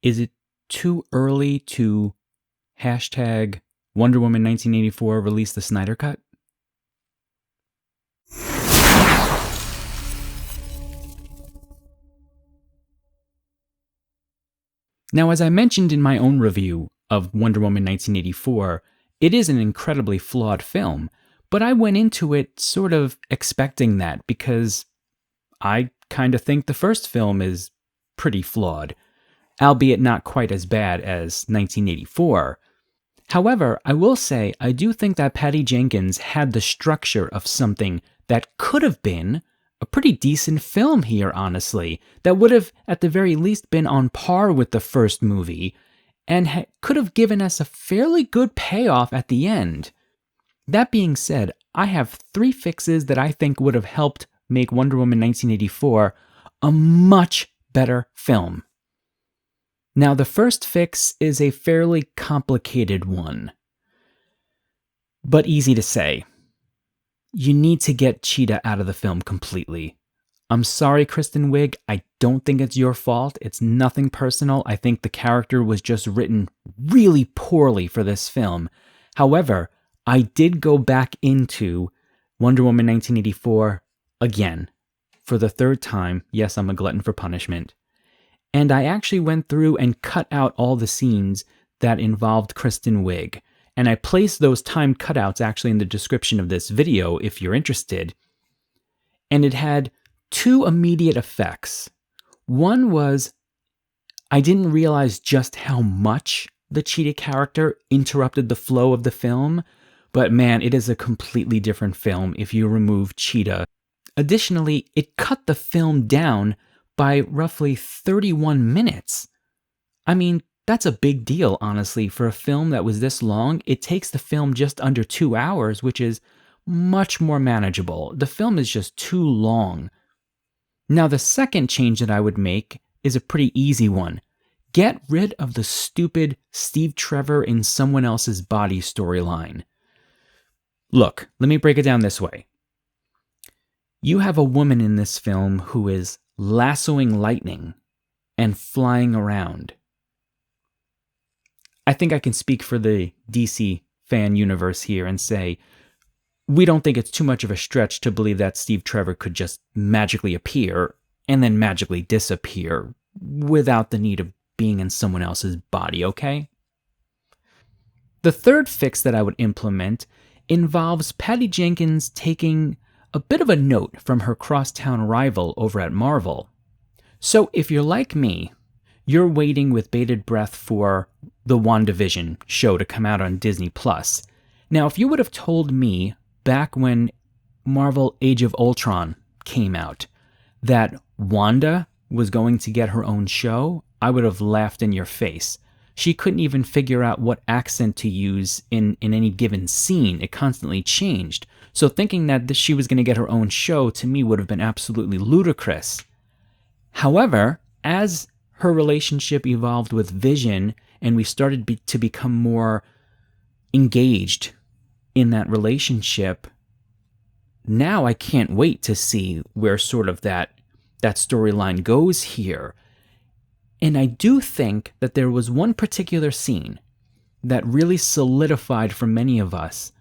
is it too early to hashtag Wonder Woman 1984 release the Snyder Cut? Now, as I mentioned in my own review of Wonder Woman 1984, it is an incredibly flawed film, but I went into it sort of expecting that because I kind of think the first film is pretty flawed, albeit not quite as bad as 1984. However, I will say I do think that Patty Jenkins had the structure of something that could have been a pretty decent film here, honestly, that would have at the very least been on par with the first movie and could have given us a fairly good payoff at the end. That being said, I have 3 fixes that I think would have helped make Wonder Woman 1984 a much better film. Now, the first fix is a fairly complicated one, but easy to say. You need to get Cheetah out of the film completely. I'm sorry, Kristen Wiig, I don't think it's your fault. It's nothing personal. I think the character was just written really poorly for this film. However, I did go back into Wonder Woman 1984 again, for the 3rd time. Yes, I'm a glutton for punishment. And I actually went through and cut out all the scenes that involved Kristen Wiig. And I placed those timed cutouts actually in the description of this video if you're interested. And it had 2 immediate effects. One was I didn't realize just how much the Cheetah character interrupted the flow of the film, but man, it is a completely different film if you remove Cheetah. Additionally, it cut the film down by roughly 31 minutes. I mean, that's a big deal, honestly. For a film that was this long, it takes the film just under 2 hours, which is much more manageable. The film is just too long. Now, the second change that I would make is a pretty easy one. Get rid of the stupid Steve Trevor in someone else's body storyline. Look, let me break it down this way. You have a woman in this film who is lassoing lightning and flying around. I think I can speak for the DC fan universe here and say, we don't think it's too much of a stretch to believe that Steve Trevor could just magically appear and then magically disappear without the need of being in someone else's body, okay? The third fix that I would implement involves Patty Jenkins taking a bit of a note from her crosstown rival over at Marvel. So if you're like me, you're waiting with bated breath for the WandaVision show to come out on Disney+. Now, if you would have told me back when Marvel Age of Ultron came out that Wanda was going to get her own show, I would have laughed in your face. She couldn't even figure out what accent to use in any given scene. It constantly changed. So thinking that she was going to get her own show to me would have been absolutely ludicrous. However, as her relationship evolved with Vision and we started to become more engaged in that relationship, now I can't wait to see where sort of that storyline goes here. And I do think that there was one particular scene that really solidified for many of us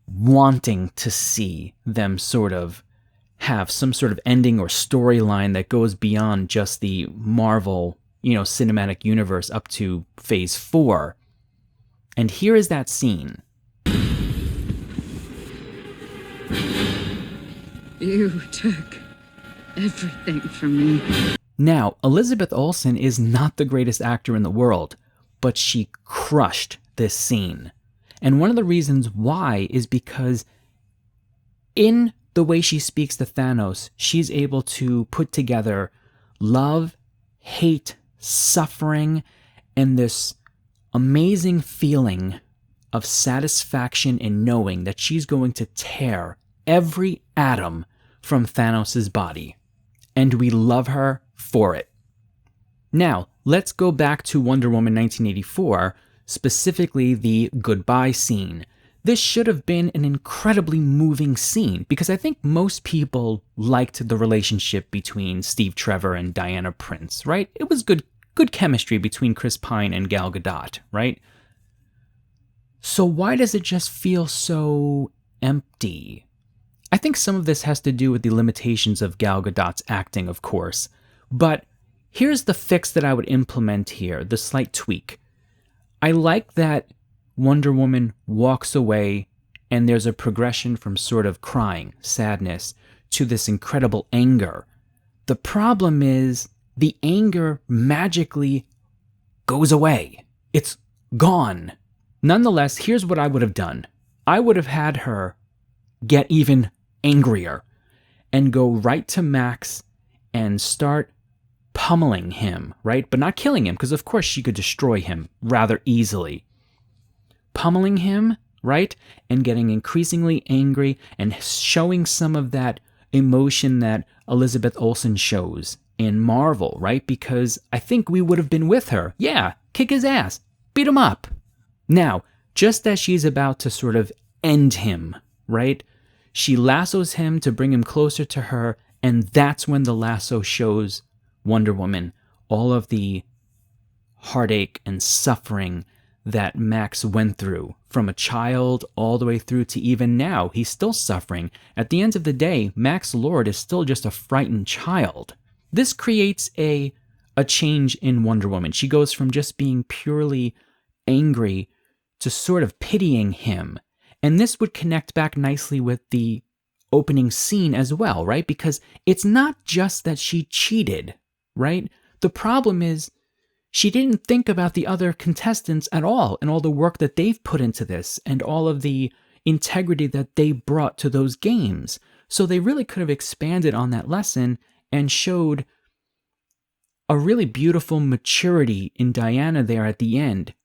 wanting to see them sort of have some sort of ending or storyline that goes beyond just the Marvel, cinematic universe up to Phase 4. And here is that scene. You took everything from me. Now, Elizabeth Olsen is not the greatest actor in the world, but she crushed this scene. And one of the reasons why is because in the way she speaks to Thanos, she's able to put together love, hate, suffering, and this amazing feeling of satisfaction in knowing that she's going to tear every atom from Thanos' body. And we love her for it. Now, let's go back to Wonder Woman 1984, specifically the goodbye scene. This should have been an incredibly moving scene because I think most people liked the relationship between Steve Trevor and Diana Prince, right? It was good good chemistry between Chris Pine and Gal Gadot, right? So why does it just feel so empty? I think some of this has to do with the limitations of Gal Gadot's acting, of course. But here's the fix that I would implement here, the slight tweak. I like that Wonder Woman walks away and there's a progression from sort of crying, sadness, to this incredible anger. The problem is the anger magically goes away. It's gone. Nonetheless, here's what I would have done. I would have had her get even angrier and go right to Max and start pummeling him, right? But not killing him, because of course she could destroy him rather easily. Pummeling him, right? And getting increasingly angry and showing some of that emotion that Elizabeth Olsen shows in Marvel, right? Because I think we would have been with her. Yeah, kick his ass, beat him up. Now, just as she's about to sort of end him, right? She lassos him to bring him closer to her, and that's when the lasso shows Wonder Woman all of the heartache and suffering that Max went through, from a child all the way through to even now. He's still suffering. At the end of the day, Max Lord is still just a frightened child. This creates a change in Wonder Woman. She goes from just being purely angry to sort of pitying him. And this would connect back nicely with the opening scene as well, right? Because it's not just that she cheated, right? The problem is she didn't think about the other contestants at all and all the work that they've put into this and all of the integrity that they brought to those games. So they really could have expanded on that lesson and showed a really beautiful maturity in Diana there at the end.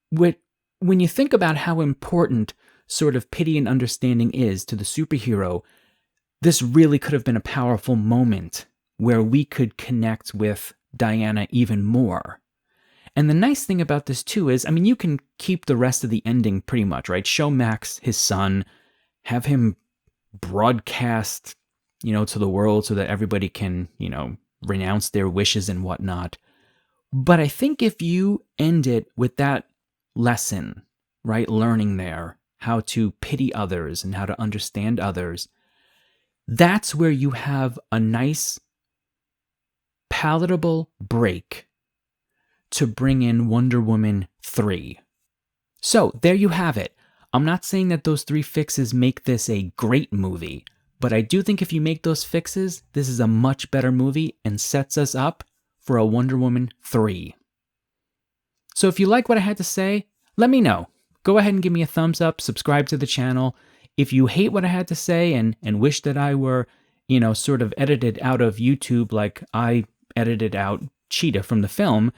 When you think about how important sort of pity and understanding is to the superhero, this really could have been a powerful moment where we could connect with Diana even more. And the nice thing about this too is, I mean, you can keep the rest of the ending pretty much, right? Show Max his son, have him broadcast, to the world so that everybody can, renounce their wishes and whatnot. But I think if you end it with that lesson, right? Learning there how to pity others and how to understand others, that's where you have a nice, palatable break to bring in Wonder Woman 3. So there you have it. I'm not saying that those 3 fixes make this a great movie, but I do think if you make those fixes, this is a much better movie and sets us up for a Wonder Woman 3. So if you like what I had to say, let me know. Go ahead and give me a thumbs up, subscribe to the channel. If you hate what I had to say and wish that I were, sort of edited out of YouTube like I edited out Cheetah from the film,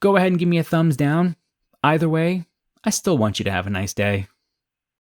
go ahead and give me a thumbs down. Either way, I still want you to have a nice day.